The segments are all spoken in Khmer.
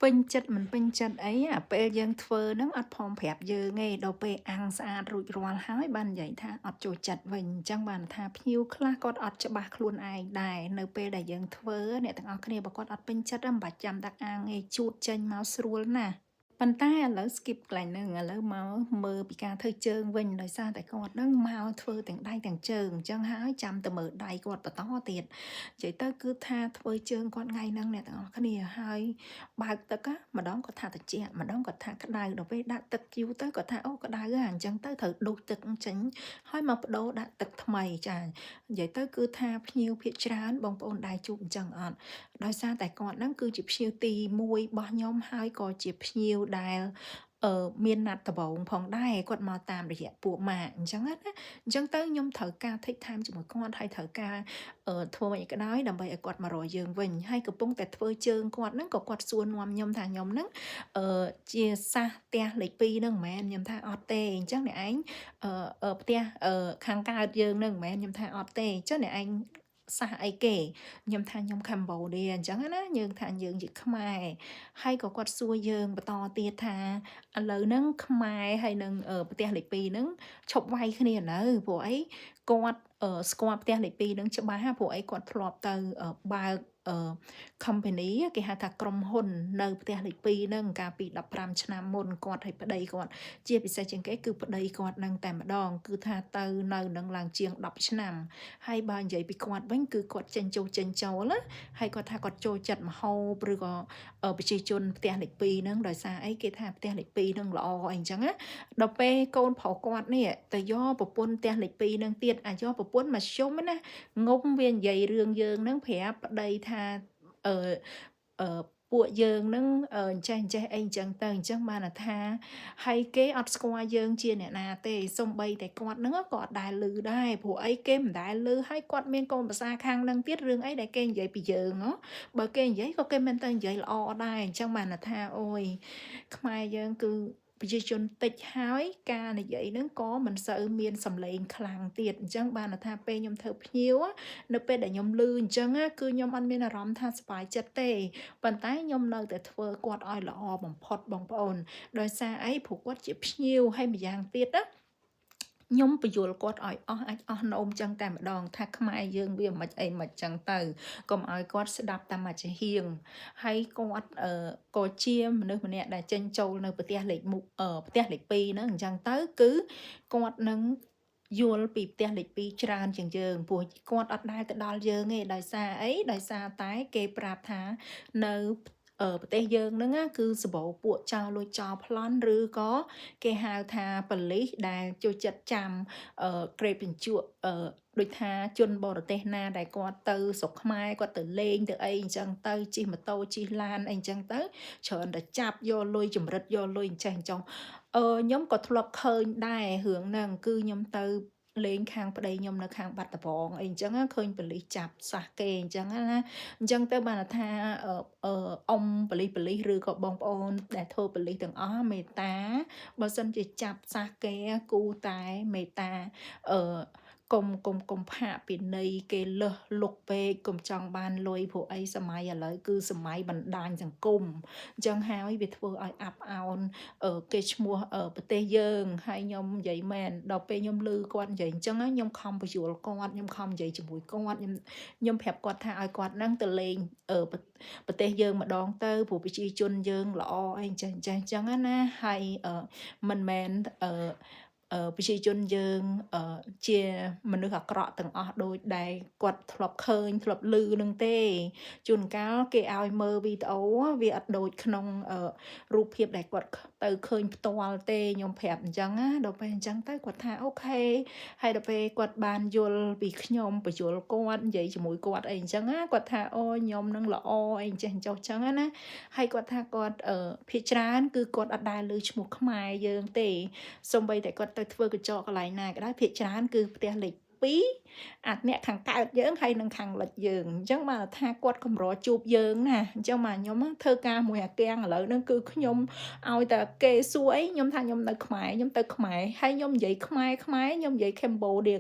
ពេញចិត្តមិនពេញចិត្តអីអាពេលយើងធ្វើហ្នឹងអត់ផងប្រាប់យើងទេដល់ពេលអាំងស្អាតរួចរាល់ហើយបាននិយាយថាអត់ចូលចិត្តវិញអញ្ចឹងបានថាភ្ញៀវខ្លះគាត់អត់ច្បាស់ខ្លួនឯងដែរនៅពេលដែលយើងធ្វើអ្នកទាំងអស់គ្នាបើគាត់អត់ពេញចិត្តមិនបាច់ចាំដាក់អាំងទេជូតចេញមកស្រួលណាស់ប៉ុន្តែឥឡូវ skip កន្លែងហ្នឹងឥឡូវមកមើលពីការធ្វើជើងវិញដោយសារតែគាត់ហ្នឹងមកធ្វើទាំងដៃទាំងជើងអញ្ចឹងហើយចាំតែមើលដៃគាត់បន្តទៀតនិយាយទៅគឺថាធ្វើជើងគាត់ថ្ងៃហ្នឹងអ្នកទាំងអស់គ្នាហើយបើកទឹកáម្ដងគាត់ថាត្រជាក់ម្ដងគាត់ថាក្តៅដល់ពេលដាក់ទឹកយូរទៅគាត់ថាអូក្តៅអញ្ចឹងទៅត្រូវដួសទឹកចេញហើយមកប្ដូរដាក់ទឹកថ្មីចានិយាយទៅគឺថាភ្ញៀវភាគច្រើនបងប្អូនដែរជួបអញ្ចឹងអត់ដោយសារតែគាត់ហ្នឹងគឺជាភ្ញៀវទី1របស់ខ្ញុំហើយក៏ជាភ្ញៀវដែលមានណាត់ដំបងផងដែរគាត់មកតាមរយៈពួកម៉ាក់អញ្ចឹងណាអញ្ចឹងទៅខ្ញុំត្រូវការ take time ជាមួយគាត់ហើយត្រូវការធ្វើអ្វីក៏ដោយដើម្បីឲ្យគាត់មករកយើងវិញហើយកំពុងតែធ្វើជើងគាត់ហ្នឹងក៏គាត់សួរនាំខ្ញុំថាខ្ញុំហ្នឹងជាសាសផ្ទះលេខ2ហ្នឹងមិនមែនខ្ញុំថាអត់ទេអញ្ចឹងអ្នកឯងផ្ទះខាងកើតយើងហ្នឹងមិនមែនខ្ញុំថាអត់ទេអញ្ចឹងអ្នកឯងសាសអីគេខ្ញុំថាខ្ញុំកម្ពុជាអញ្ចឹងណាយើងថាយើងជាខ្មែរហើយក៏គាត់សួរយើងបន្តទៀតថាឥឡូវហ្នឹងខ្មែរហើយនឹងផ្ទះលេខ2ហ្នឹងឈប់វាយគ្នានៅព្រោះអីគាត់ស្គាល់ផ្ទះលេខ2ហ្នឹងច្បាស់ព្រោះអីគាត់ធ្លាប់ទៅបើកcompany គេហៅថាក្រុមហ៊ុននៅផ្ទះលេខ2ហ្នឹងកាលពី15ឆ្នាំមុនគាត់ឲ្យប្តីគាត់ជាពិសេសជាងគេគឺប្តីគាត់នឹងតែម្ដងគឺថាទៅនៅនឹងឡើងជាង10ឆ្នាំហើយបើនិយាយពីគាត់វិញគឺគាត់ចេញចូលណាហើយគាត់ថាគាត់ចូលចិត្តម្ហូបឬក៏ប្រជាជនផ្ទះលេខ2ហ្នឹងដោយសារអីគេថាផ្ទះលេខ2ហ្នឹងល្អអីអញ្ចឹងណាដល់ពេលកូនប្រុសគាត់នេះទៅយកប្រពន្ធផ្ទះលេខ2ហ្នឹងទៀតអាយកប្រពន្ធមកជុំណាងុំវានិយាយរឿងយើងហ្នឹងប្រាប់ប្តីថាអឺអឺពួកយើងហ្នឹងចេះអីអញ្ចឹងទៅអញ្ចឹងបានថាហើយគេអត់ស្គាល់យើងជាអ្នកណាទេសូម្បីតែគាត់ហ្នឹងក៏អត់ដែលឮដែរព្រោះអីគេមិនដែលឮហើយគាត់មានកូនប្រសាខាងហ្នឹងទៀតរឿងអីដែលគេនិយាយពីយើងហ៎បើគេនិយាយក៏គេមិនទៅនិយាយល្អដែរអញ្ចឹងបានថាអូយខ្មែរយើងគឺប្រជាជនតិចហើយការនិយាយហ្នឹងក៏មិនសូវមានសម្លេងខ្លាំងទៀតអញ្ចឹងបានថាពេលខ្ញុំធ្វើភ្ញៀវនៅពេលដែលខ្ញុំឮអញ្ចឹងគឺខ្ញុំអត់មានអារម្មណ៍ថាសប្បាយចិត្តទេប៉ុន្តែខ្ញុំនៅតែធ្វើគាត់ឲ្យល្អបំផុតបងប្អូនដោយសារអីព្រោះគាត់ជាភ្ញៀវហើយម្យ៉ាងទៀតណាខ្ញុំបញ្យល់គាត់ឲ្យអស់អាចអស់នោមចឹងតែម្ដងថាខ្មែរយើងវាមិនអីមិនចឹងទៅកុំឲ្យគាត់ស្ដាប់តាមអាចារ្យហៀងហើយគាត់ក៏ជាមនុស្សម្នាក់ដែលចេញចូលនៅផ្ទះលេខផ្ទះលេខ2ហ្នឹងអញ្ចឹងទៅគឺគាត់នឹងយល់ពីផ្ទះលេខ2ច្រើនជាងយើងព្រោះគាត់អត់ដែលទៅដល់យើងទេដោយសារអីដោយសារតែគេប្រាប់ថានៅប្រទេសយើងហ្នឹងណាគឺសម្បូរពួកចោរលួចចោរប្លន់ឬក៏គេហៅថាប៉ូលីសដែលចូលចិត្តចាំក្រេបបញ្ជក់ដូចថាជនបរទេសណាដែលគាត់ទៅស្រុកខ្មែរគាត់ទៅលេងទៅអីអញ្ចឹងទៅជិះម៉ូតូជិះឡានអីអញ្ចឹងទៅច្រើនតែចាប់យកលុយចម្រិតយកលុយអញ្ចេះអញ្ចោះខ្ញុំក៏ធ្លាប់ឃើញដែររឿងហ្នឹងគឺខ្ញុំទៅលេងខាងប្តីខ្ញុំនៅខាងបាត់ដំបងអីអញ្ចឹងឃើញប៉ូលីសចាប់សះគេអញ្ចឹងណាអញ្ចឹងទៅបានថាអ៊ំប៉ូលីសឬក៏បងប្អូនដែលធ្វើប៉ូលីសទាំងអស់មេត្តាបើសិនជាចាប់សះគេគូតែមេត្តាអឺកុំផាកពិន័យគេលើសលុកពេកកុំចង់បានលុយព្រោះអីសម័យឥឡូវគឺសម័យបណ្ដាញសង្គមអញ្ចឹងហើយវាធ្វើឲ្យអាប់អោនគេឈ្មោះប្រទេសយើងហើយខ្ញុំនិយាយមែនដល់ពេលខ្ញុំឮគាត់និយាយអញ្ចឹងខ្ញុំខំបញ្យល់គាត់ខ្ញុំខំនិយាយជាមួយគាត់ខ្ញុំប្រាប់គាត់ថាឲ្យគាត់ហ្នឹងទៅលេងប្រទេសយើងម្ដងទៅព្រោះប្រជាជនយើងល្អអីអញ្ចឹងណាហើយមិនមែនប្រជាជនយើងជាមនុស្សអាក្រក់ទាំងអស់ដូចដែលគាត់ធ្លាប់ឃើញធ្លាប់ឮនឹងទេជួនកាលគេឲ្យមើលវីដេអូវាអត់ដូចក្នុងរូបភាពដែលគាត់ទៅឃើញផ្ទាល់ទេខ្ញុំប្រាប់អញ្ចឹងណាដល់ពេលអញ្ចឹងទៅគាត់ថាអូខេហើយដល់ពេលគាត់បានយល់ពីខ្ញុំបញ្យល់គាត់និយាយជាមួយគាត់អីអញ្ចឹងណាគាត់ថាអូខ្ញុំនឹងល្អអីអញ្ចឹងចុះអញ្ចឹងណាហើយគាត់ថាគាត់ភាគច្រើនគឺគាត់អត់ដែលឮឈ្មោះខ្មែរយើងទេសូម្បីតែគាត់ទៅធ្វើកញ្ចក់កន្លែងណាក៏ដោយភាគច្រើនគឺផ្ទះលេខ2អាអ្នកខាងកើតយើងហើយនិងខាងលិចយើងអញ្ចឹងបានថាគាត់កម្រជួបយើងណាអញ្ចឹងមកខ្ញុំធ្វើការមួយអាគាំងឥឡូវហ្នឹងគឺខ្ញុំឲ្យតែគេសួរអីខ្ញុំថាខ្ញុំនៅខ្មែរខ្ញុំទៅខ្មែរហើយខ្ញុំនិយាយខ្មែរខ្ញុំនិយាយ Cambodia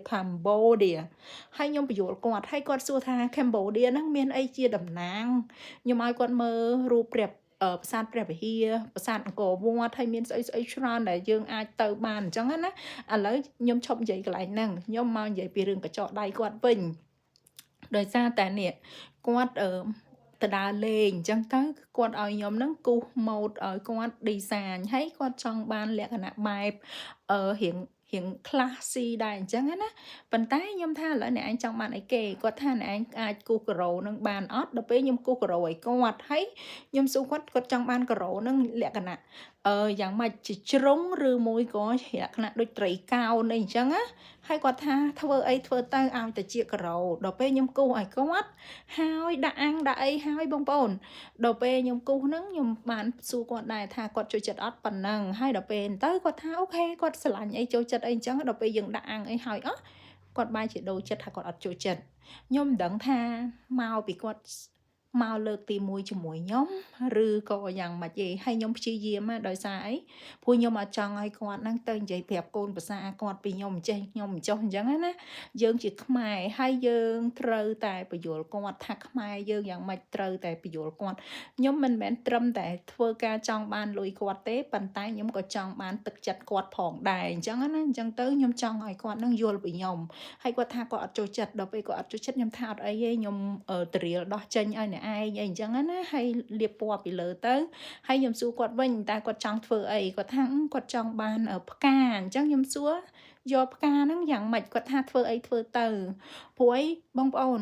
ហើយខ្ញុំបញ្យល់គាត់ហើយគាត់សួរថា Cambodia ហ្នឹងមានអីជាតំណាងខ្ញុំឲ្យគាត់មើលរូប ប្រាសាទព្រះវិហារប្រាសាទអង្គរវត្តហើយមានស្អីៗច្រើនដែលយើងអាចទៅបានអញ្ចឹងណាឥឡូវខ្ញុំឈប់និយាយកន្លែងហ្នឹងខ្ញុំមកនិយាយពីរឿងកញ្ចក់ដៃគាត់វិញដោយសារតែនេះគាត់ទៅដើរលេងអញ្ចឹងទៅគាត់ឲ្យខ្ញុំហ្នឹងគូសម៉ូដឲ្យគាត់ design ហើយគាត់ចង់បានលក្ខណៈបែបរៀង classy ដែរអញ្ចឹងណាប៉ុន្តែខ្ញុំថាឥឡូវអ្នកឯងចង់បានអីគេគាត់ថាអ្នកឯងអាចគូសការ៉ូនឹងបានអត់ដល់ពេលខ្ញុំគូសការ៉ូឲ្យគាត់ហើយខ្ញុំសួរគាត់ចង់បានការ៉ូនឹងលក្ខណៈយ៉ាងម៉េចជាជ្រុងឬមួយក៏លក្ខណៈដូចត្រីកោណអីអញ្ចឹងណាហើយគាត់ថាធ្វើអីធ្វើទៅឲ្យតែជាការ៉ូដល់ពេលខ្ញុំគូសឲ្យគាត់ហើយដាក់អាំងដាក់អីហើយបងប្អូនដល់ពេលខ្ញុំគូសហ្នឹងខ្ញុំបានសួរគាត់ដែរថាគាត់ចូលចិត្តអត់ប៉ុណ្ណឹងហើយដល់ពេលទៅគាត់ថាអូខេគាត់ស្រឡាញ់អីចូលចិត្តអីអញ្ចឹងដល់ពេលយើងដាក់អាំងអីហើយអស់គាត់បែរជាដូរចិត្តថាគាត់អត់ចូលចិត្តខ្ញុំមិនដឹងថាមកពីគាត់មកលើកទី1ជាមួយខ្ញុំឬក៏យ៉ាងម៉េចទេហើយខ្ញុំព្យាយាមដោយសារអីព្រោះខ្ញុំអត់ចង់ឲ្យគាត់ហ្នឹងទៅនិយាយប្រាប់កូនប្រសាគាត់ពីខ្ញុំចេះខ្ញុំចុះអញ្ចឹងណាយើងជាខ្មែរហើយយើងត្រូវតែបញ្យល់គាត់ថាខ្មែរយើងយ៉ាងម៉េចត្រូវតែបញ្យល់គាត់ខ្ញុំមិនមែនត្រឹមតែធ្វើការចង់បានលុយគាត់ទេប៉ុន្តែខ្ញុំក៏ចង់បានទឹកចិត្តគាត់ផងដែរអញ្ចឹងណាអញ្ចឹងទៅខ្ញុំចង់ឲ្យគាត់នឹងយល់ពីខ្ញុំហើយគាត់ថាគាត់អត់ចូលចិត្តដល់ពេលគាត់អត់ចូលចិត្តខ្ញុំថាអត់អីទេខ្ញុំតរៀលដោះចេញឲ្យអ្នកឯងអីអញ្ចឹងណាហើយលាបពណ៌ពីលើទៅហើយខ្ញុំសួរគាត់វិញតែគាត់ចង់ធ្វើអីគាត់ថាគាត់ចង់បានផ្កាអញ្ចឹងខ្ញុំសួរយកផ្កាហ្នឹងយ៉ាងម៉េចគាត់ថាធ្វើអីធ្វើទៅព្រោះអីបងប្អូន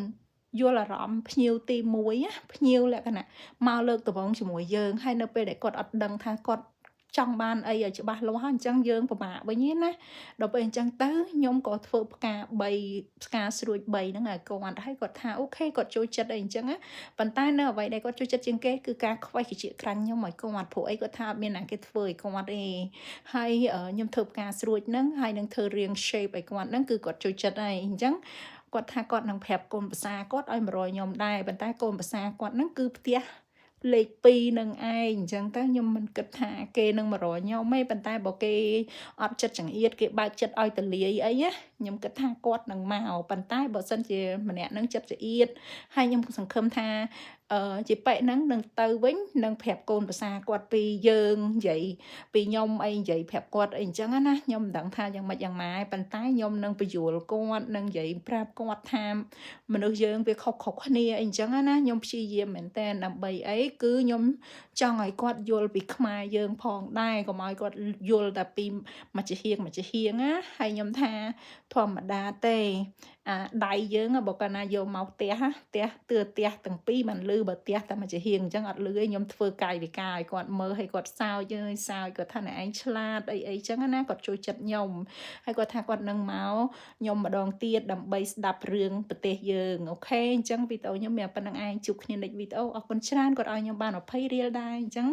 យល់អារម្មណ៍ភ្ញៀវទី1ភ្ញៀវលក្ខណៈមកលើកដំបូងជាមួយយើងហើយនៅពេលដែលគាត់អត់ដឹងថាគាត់ចង់បានអីឲ្យច្បាស់លាស់អញ្ចឹងយើងពិបាកវិញណាដល់ពេលអញ្ចឹងទៅខ្ញុំក៏ធ្វើផ្កា3ផ្កាស្រួច3ហ្នឹងឲ្យគាត់ហើយគាត់ថាអូខេគាត់ចូលចិត្តអីអញ្ចឹងណាប៉ុន្តែនៅអ្វីដែលគាត់ចូលចិត្តជាងគេគឺការខ្វែកជាក្រាញ់ខ្ញុំឲ្យគាត់ព្រោះអីគាត់ថាអត់មានណាគេធ្វើឲ្យគាត់ទេហើយខ្ញុំធ្វើផ្កាស្រួចហ្នឹងហើយនឹងធ្វើរាង shape ឲ្យគាត់ហ្នឹងគឺគាត់ចូលចិត្តហើយអញ្ចឹងគាត់ថាគាត់នឹងប្រាប់កូនប្រសាគាត់ឲ្យ100ខ្ញុំដែរប៉ុន្តែកូនប្រសាគាត់ហ្នឹងគឺផ្ទះលេខ2នឹងឯងអញ្ចឹងទៅខ្ញុំមិនគិតថាគេនឹង100ខ្ញុំទេប៉ុន្តែបើគេអត់ចិត្តចង្អៀតគេបើកចិត្តឲ្យតលាយអីណាខ្ញុំគិតថាគាត់នឹងមកប៉ុន្តែបើសិនជាម្នាក់នឹងចិត្តចង្អៀតហើយខ្ញុំសង្ឃឹមថាជាប៉ែកហ្នឹងនឹងទៅវិញនឹងប្រាប់កូនប្រសាគាត់ពីយើងនិយាយពីខ្ញុំអីនិយាយប្រាប់គាត់អីអញ្ចឹងណាខ្ញុំមិនដឹងថាយ៉ាងម៉េចយ៉ាងម៉ាប៉ុន្តែខ្ញុំនឹងបញ្យល់គាត់នឹងនិយាយប្រាប់គាត់ថាមនុស្សយើងវាខុសគ្នាអីអញ្ចឹងណាខ្ញុំព្យាយាមមែនតើដើម្បីអីគឺខ្ញុំចង់ឲ្យគាត់យល់ពីខ្មែរយើងផងដែរកុំឲ្យគាត់យល់តែពីមកជាហៀងណាហើយខ្ញុំថាធម្មតាទេដៃយើងបើកាលណាយកមកផ្ទះទាំងពីរមិនលឺបើផ្ទះតែមកជាហៀងអញ្ចឹងអត់លឺទេខ្ញុំធ្វើកាយវិការឲ្យគាត់មើលឲ្យគាត់សើចគាត់ថាណែឯងឆ្លាតអីអញ្ចឹងណាគាត់ចូលចិត្តខ្ញុំហើយគាត់ថាគាត់នឹងមកខ្ញុំម្ដងទៀតដើម្បីស្ដាប់រឿងប្រទេសយើងអូខេអញ្ចឹងវីដេអូខ្ញុំមានប៉ុណ្្នឹងឯងជួបគ្នានិចវីដេអូអរគុណច្រើនគាត់ឲ្យខ្ញុំបាន20រៀលដែរអញ្ចឹង